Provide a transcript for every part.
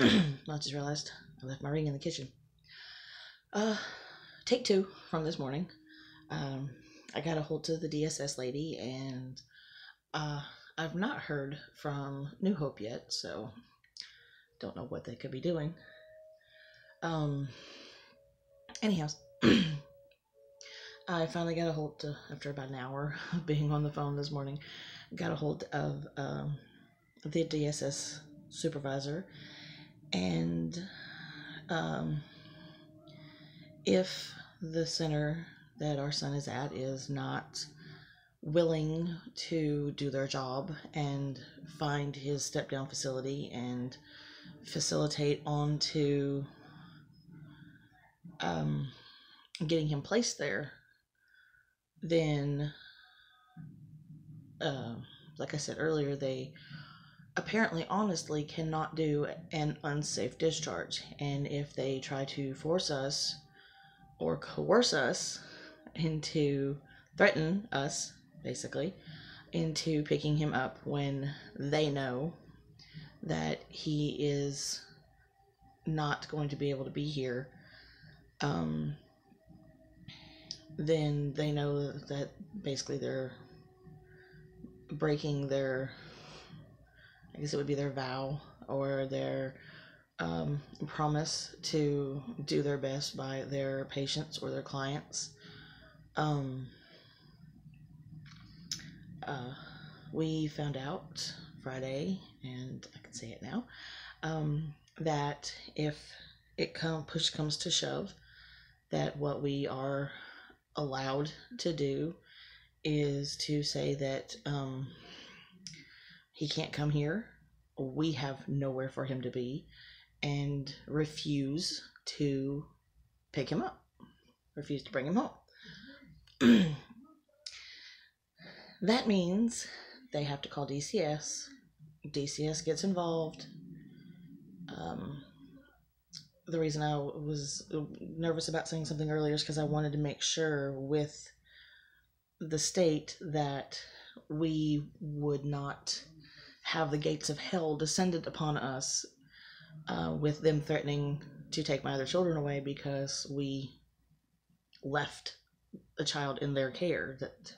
I just realized I left my ring in the kitchen. Uh, Take two from this morning. Um, I got a hold of the DSS lady, and uh, I've not heard from New Hope yet, so don't know what they could be doing. Um, Anyhow, I finally got a hold after about an hour of being on the phone this morning. Got a hold of the DSS supervisor, and um, if the center that our son is at is not willing to do their job and find his step down facility and facilitate onto um, getting him placed there, then, uh, like I said earlier, they apparently honestly cannot do an unsafe discharge. And if they try to force us or coerce us into, threaten us, basically, into picking him up when they know that he is not going to be able to be here, um, then they know that basically they're breaking their, I guess it would be their vow or their promise to do their best by their patients or their clients. Um, uh, we found out Friday, and I can say it now, that if push comes to shove, that what we are allowed to do is to say that he can't come here. We have nowhere for him to be, and refuse to pick him up, refuse to bring him home. That means they have to call DCS. DCS gets involved. Um, the reason I was nervous about saying something earlier is because I wanted to make sure with the state that we would not have the gates of hell descended upon us, with them threatening to take my other children away because we left a child in their care. That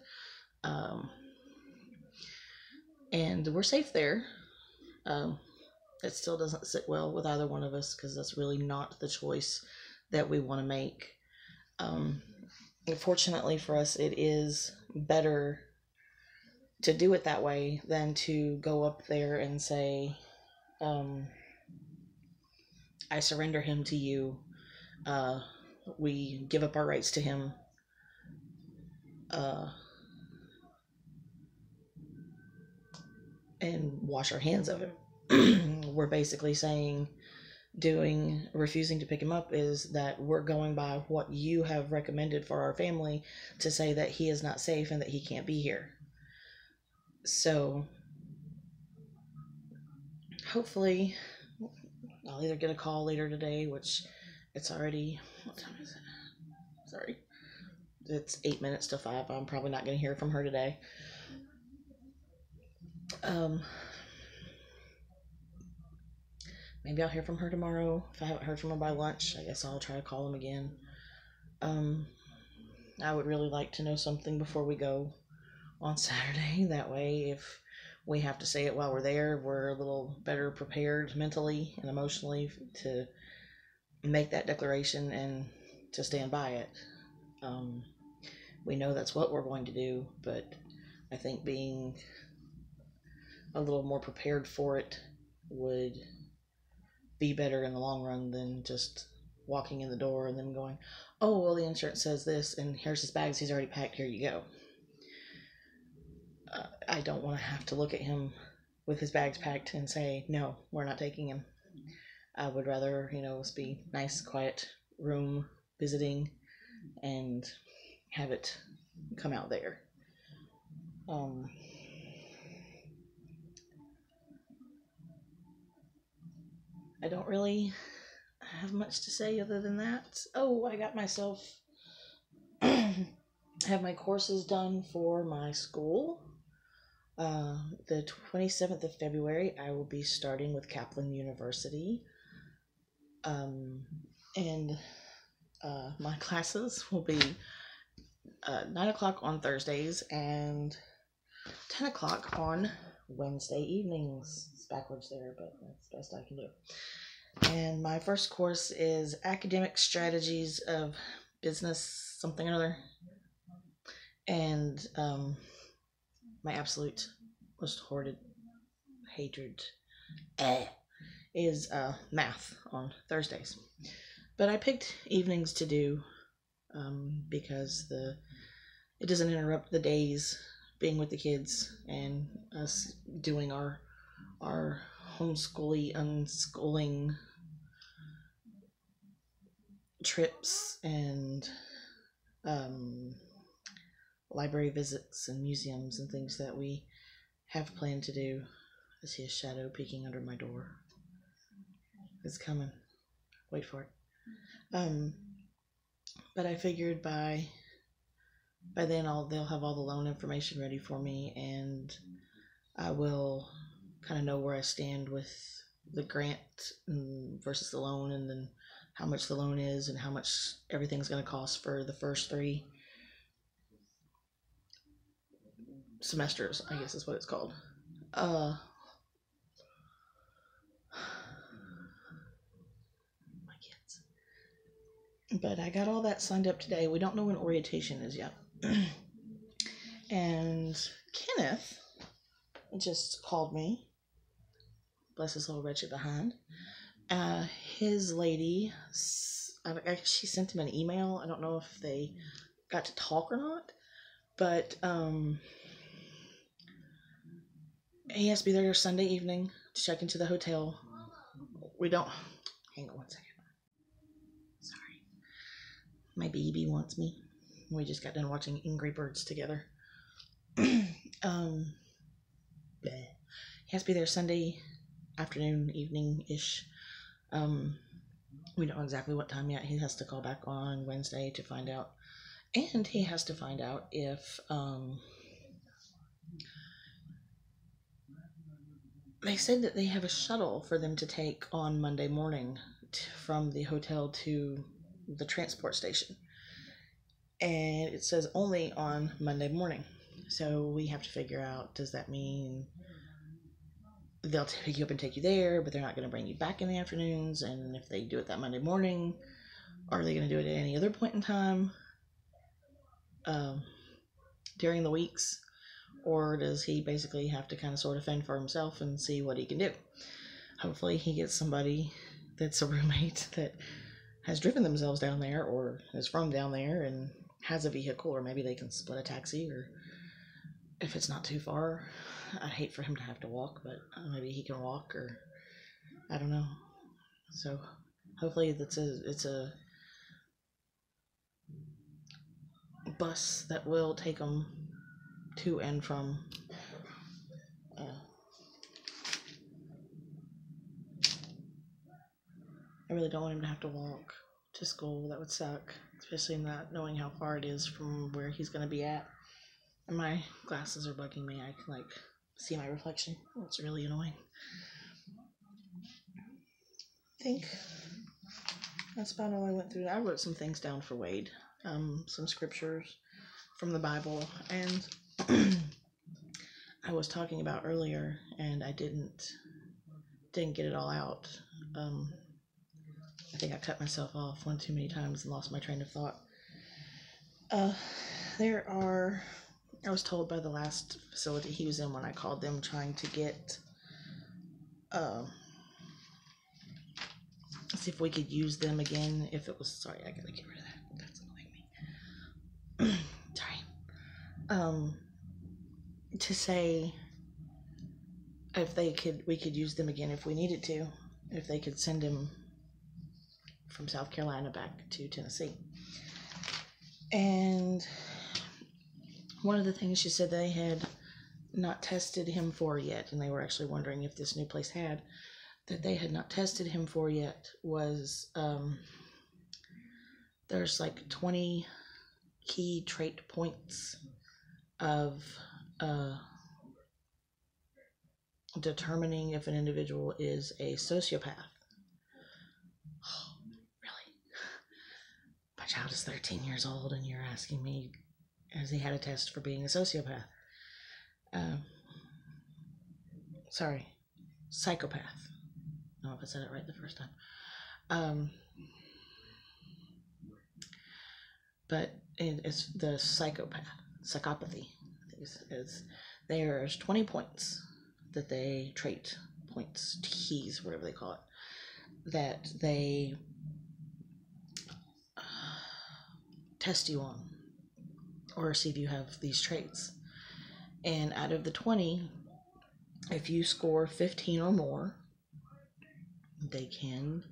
and we're safe there. Um, it still doesn't sit well with either one of us because that's really not the choice that we want to make. Fortunately for us, it is better to do it that way than to go up there and say, I surrender him to you. We give up our rights to him. Uh, and wash our hands of him. We're basically saying, refusing to pick him up is that we're going by what you have recommended for our family to say that he is not safe and that he can't be here. So hopefully I'll either get a call later today, which it's already, what time is it? Sorry. It's 8 minutes to 5. I'm probably not going to hear from her today. Maybe I'll hear from her tomorrow. If I haven't heard from her by lunch, I guess I'll try to call them again. I would really like to know something before we go on Saturday. That way, if we have to say it while we're there, we're a little better prepared mentally and emotionally to make that declaration and to stand by it. We know that's what we're going to do, but I think being a little more prepared for it would be better in the long run than just walking in the door and then going, oh, well, the insurance says this, and here's his bags, he's already packed, here you go. I don't want to have to look at him with his bags packed and say, no, we're not taking him. I would rather, be nice, quiet room visiting and have it come out there. I don't really have much to say other than that. Oh, I got myself have my courses done for my school. The 27th of February, I will be starting with Kaplan University. And my classes will be 9 o'clock on Thursdays and 10 o'clock on Wednesday evenings. It's backwards there, but that's the best I can do. And my first course is Academic Strategies of Business something or other. And my absolute most horrid hatred is math on Thursdays. But I picked evenings to do because it doesn't interrupt the days being with the kids and us doing our homeschooly unschooling trips and library visits and museums and things that we have planned to do. I see a shadow peeking under my door. It's coming. Wait for it. But I figured by then they'll have all the loan information ready for me, and I will kind of know where I stand with the grant versus the loan, and then how much the loan is and how much everything's going to cost for the first 3 semesters, I guess is what it's called. My kids. But I got all that signed up today. We don't know when orientation is yet. And Kenneth just called me. Bless his little wretched behind. His lady, she sent him an email. I don't know if they got to talk or not, but he has to be there Sunday evening to check into the hotel. Hang on one second. Sorry. My baby wants me. We just got done watching Angry Birds together. He has to be there Sunday afternoon, evening-ish. We don't know exactly what time yet. He has to call back on Wednesday to find out. And he has to find out if they said that they have a shuttle for them to take on Monday morning from the hotel to the transport station. And it says only on Monday morning. So we have to figure out, does that mean they'll pick you up and take you there, but they're not going to bring you back in the afternoons? And if they do it that Monday morning, are they going to do it at any other point in time during the weeks? Or does he basically have to kind of sort of fend for himself and see what he can do? Hopefully he gets somebody that's a roommate that has driven themselves down there or is from down there and has a vehicle, or maybe they can split a taxi, or if it's not too far. I'd hate for him to have to walk, but maybe he can walk, or I don't know. So hopefully it's a bus that will take them to and from I really don't want him to have to walk to school. That would suck, especially not knowing how far it is from where he's going to be at. And my glasses are bugging me. I can see my reflection. It's really annoying. I think that's about all I went through. I wrote some things down for Wade, some scriptures from the Bible, and I was talking about earlier, and I didn't get it all out. I think I cut myself off one too many times and lost my train of thought. I was told by the last facility he was in when I called them, trying to get see if we could use them again if it was, sorry, I gotta get rid of that. That's annoying me. Sorry. To say if we could use them again if we needed to, if they could send him from South Carolina back to Tennessee. And one of the things she said they had not tested him for yet, and they were actually wondering if this new place that they had not tested him for yet, was there's 20 key trait points of determining if an individual is a sociopath. My child is 13 years old, and you're asking me, has he had a test for being a sociopath? Sorry, psychopath. I don't know if I said it right the first time. But it's the psychopathy. There's 20 points that they trait points, keys, whatever they call it, that they test you on or see if you have these traits. And out of the 20, if you score 15 or more, they can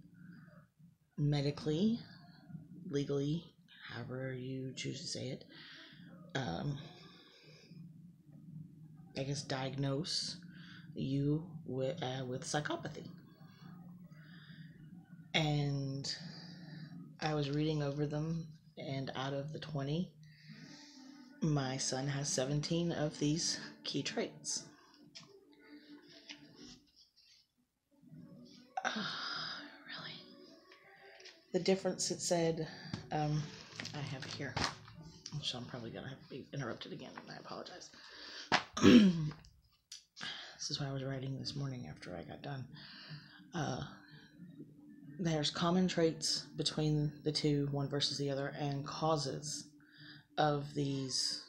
medically, legally, however you choose to say it, I guess diagnose you with psychopathy. And I was reading over them, and out of the 20, my son has 17 of these key traits. Really? The difference, it said, I have it here, so I'm probably going to have to be interrupted again, and I apologize. This is what I was writing this morning after I got done. There's common traits between the two, one versus the other, and causes of these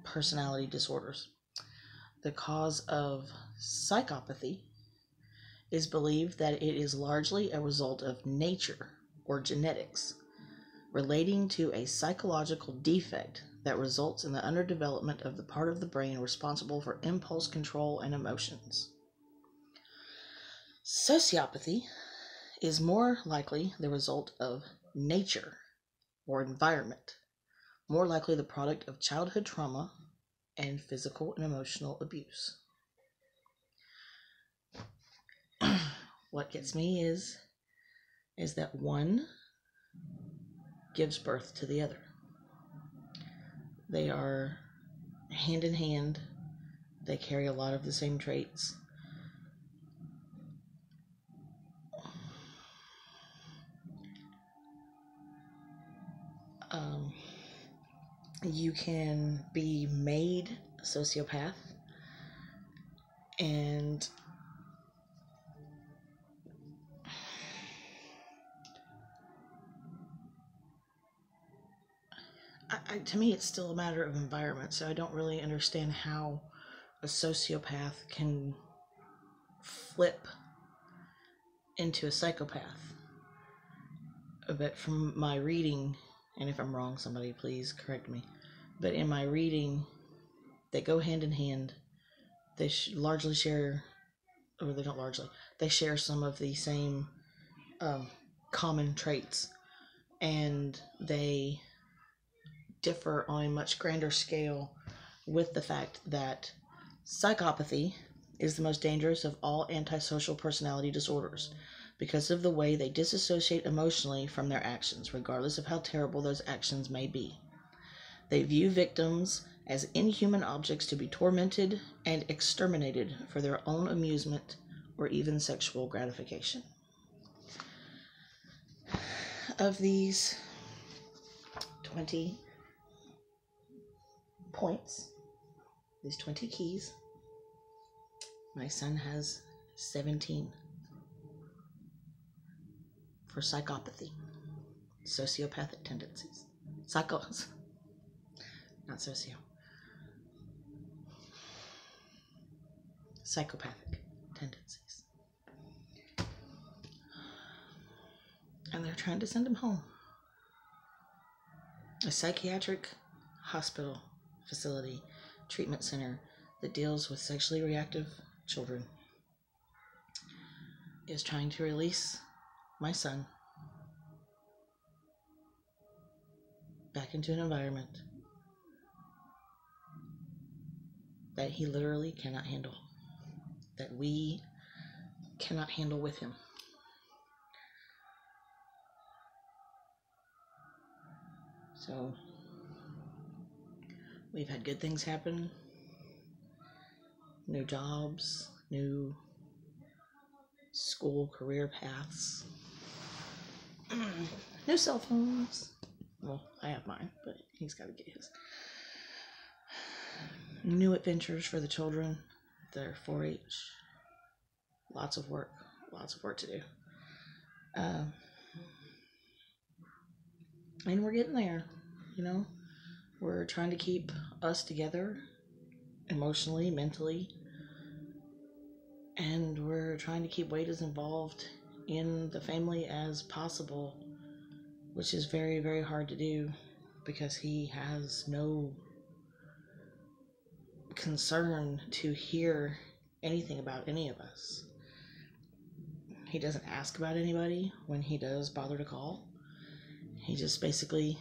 personality disorders. The cause of psychopathy is believed that it is largely a result of nature or genetics, relating to a psychological defect that results in the underdevelopment of the part of the brain responsible for impulse control and emotions. Sociopathy is more likely the result of nature or environment, more likely the product of childhood trauma and physical and emotional abuse. What gets me is that one gives birth to the other. They are hand in hand. They carry a lot of the same traits. You can be made a sociopath, and to me it's still a matter of environment, so I don't really understand how a sociopath can flip into a psychopath. But from my reading, and if I'm wrong, somebody please correct me, but in my reading, they go hand in hand. They largely share, or they don't largely, they share some of the same common traits, and they differ on a much grander scale, with the fact that psychopathy is the most dangerous of all antisocial personality disorders because of the way they disassociate emotionally from their actions, regardless of how terrible those actions may be. They view victims as inhuman objects to be tormented and exterminated for their own amusement or even sexual gratification. Of these 20 points, these 20 keys, my son has 17 for psychopathy, sociopathic tendencies. Not socio. Psychopathic tendencies. And they're trying to send him home. A psychiatric hospital, facility, treatment center that deals with sexually reactive children is trying to release my son back into an environment that he literally cannot handle, that we cannot handle with him. So we've had good things happen, new jobs, new school career paths, new cell phones, Well, I have mine, but he's got to get his. New adventures for the children. They're 4-H. Lots of work to do. And we're getting there, you know. We're trying to keep us together emotionally, mentally, and we're trying to keep Wade as involved in the family as possible, which is very, very hard to do because he has no concern to hear anything about any of us. He doesn't ask about anybody when he does bother to call. He just basically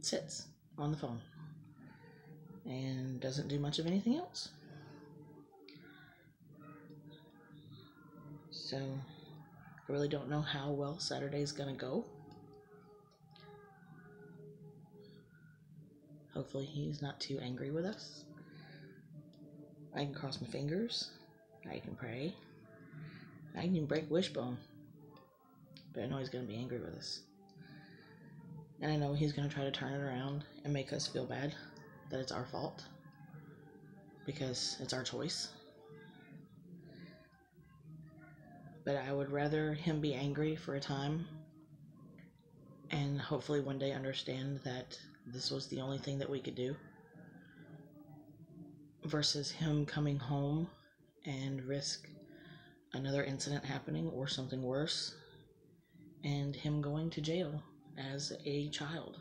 sits on the phone and doesn't do much of anything else. So I really don't know how well Saturday's gonna go. Hopefully he's not too angry with us. I can cross my fingers. I can pray. I can even break wishbone. But I know he's gonna be angry with us. And I know he's gonna try to turn it around and make us feel bad that it's our fault because it's our choice. But I would rather him be angry for a time and hopefully one day understand that this was the only thing that we could do versus him coming home and risk another incident happening or something worse and him going to jail as a child.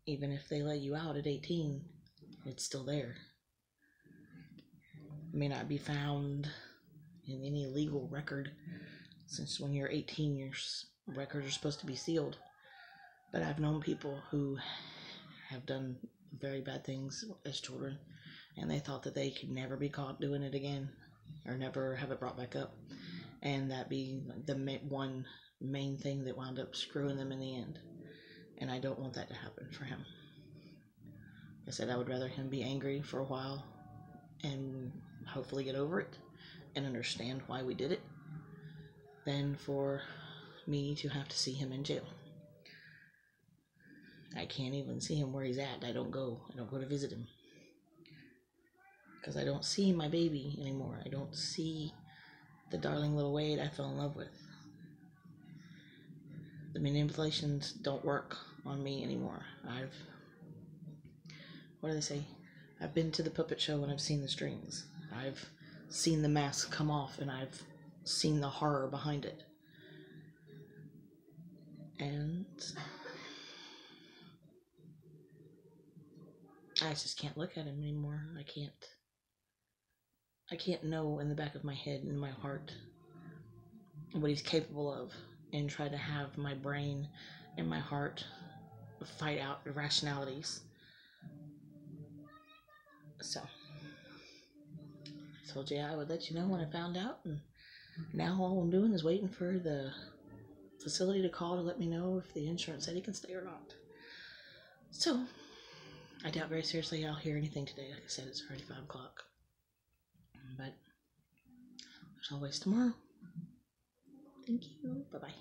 Even if they let you out at 18, it's still there. It may not be found in any legal record, since when you're 18, your records are supposed to be sealed. But I've known people who have done very bad things as children, and they thought that they could never be caught doing it again, or never have it brought back up, and that be the one main thing that wound up screwing them in the end. And I don't want that to happen for him. Like I said, I would rather him be angry for a while and hopefully get over it and understand why we did it than for me to have to see him in jail. I can't even see him where he's at. I don't go to visit him because I don't see my baby anymore. I don't see the darling little Wade I fell in love with. The manipulations don't work on me anymore. What do they say? I've been to the puppet show and I've seen the strings. I've seen the mask come off and I've seen the horror behind it. And I just can't look at him anymore. I can't know in the back of my head and my heart what he's capable of and try to have my brain and my heart fight out irrationalities. So I told you I would let you know when I found out, and now all I'm doing is waiting for the facility to call to let me know if the insurance said he can stay or not. So I doubt very seriously I'll hear anything today. Like I said, it's already 5 o'clock. But there's always tomorrow. Thank you. Bye-bye.